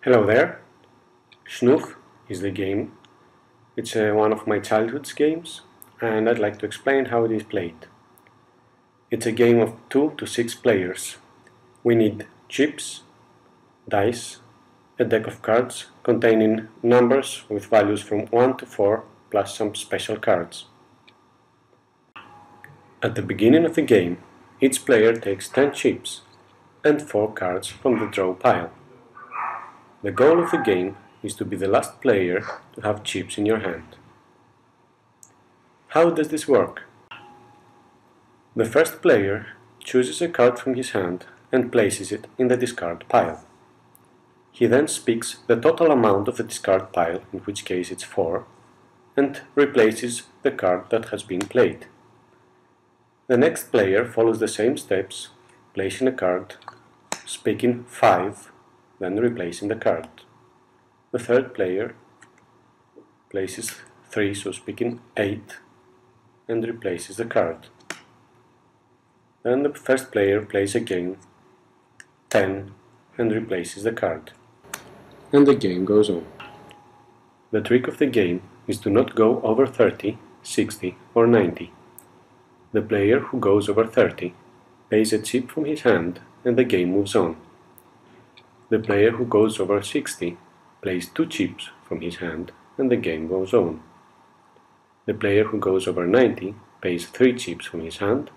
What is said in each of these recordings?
Hello there. Schnuff is the game. It's one of my childhood's games, and I'd like to explain how it is played. It's a game of 2 to 6 players. We need chips, dice, a deck of cards containing numbers with values from 1 to 4 plus some special cards. At the beginning of the game, each player takes 10 chips and 4 cards from the draw pile. The goal of the game is to be the last player to have chips in your hand. How does this work? The first player chooses a card from his hand and places it in the discard pile. He then speaks the total amount of the discard pile, in which case it's 4, and replaces the card that has been played. The next player follows the same steps, placing a card, speaking 5, then replacing the card. The third player places 3, so speaking 8, and replaces the card. Then the first player plays again 10 and replaces the card. And the game goes on. The trick of the game is to not go over 30, 60 or 90. The player who goes over 30 pays a chip from his hand and the game moves on. The player who goes over 60 plays 2 chips from his hand and the game goes on. The player who goes over 90 pays 3 chips from his hand,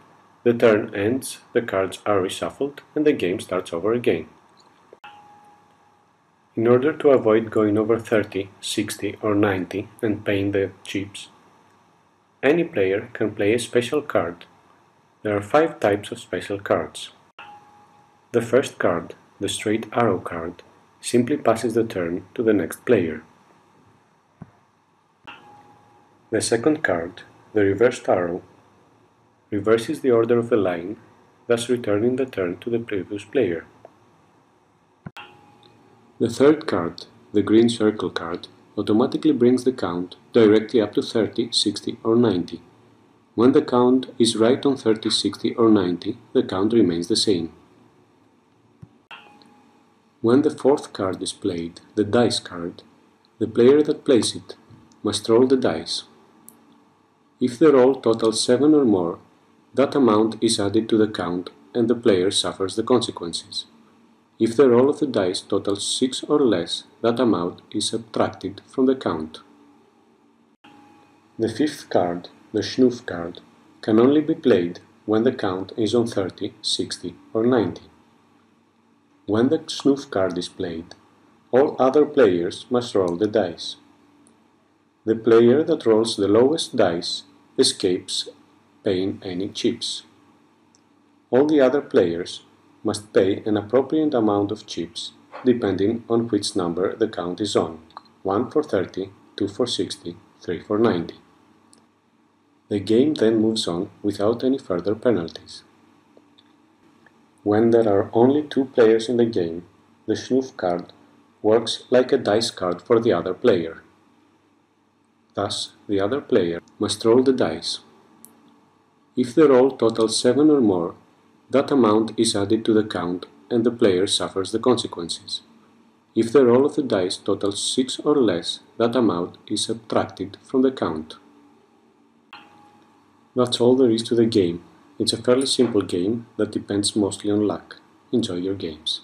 the turn ends, the cards are reshuffled and the game starts over again. In order to avoid going over 30, 60 or 90 and paying the chips, any player can play a special card. There are 5 types of special cards. The first card, the straight arrow card, simply passes the turn to the next player. The second card, the reversed arrow, reverses the order of the line, thus returning the turn to the previous player. The third card, the green circle card, automatically brings the count directly up to 30, 60 or 90. When the count is right on 30, 60 or 90, the count remains the same. When the fourth card is played, the dice card, the player that plays it must roll the dice. If the roll totals 7 or more, that amount is added to the count and the player suffers the consequences. If the roll of the dice totals 6 or less, that amount is subtracted from the count. The fifth card, the Schnuff card, can only be played when the count is on 30, 60 or 90. When the Schnuff card is played, all other players must roll the dice. The player that rolls the lowest dice escapes paying any chips. All the other players must pay an appropriate amount of chips, depending on which number the count is on, 1 for 30, 2 for 60, 3 for 90. The game then moves on without any further penalties. When there are only 2 players in the game, the Schnuff card works like a dice card for the other player. Thus, the other player must roll the dice. If the roll totals 7 or more, that amount is added to the count and the player suffers the consequences. If the roll of the dice totals 6 or less, that amount is subtracted from the count. That's all there is to the game. It's a fairly simple game that depends mostly on luck. Enjoy your games.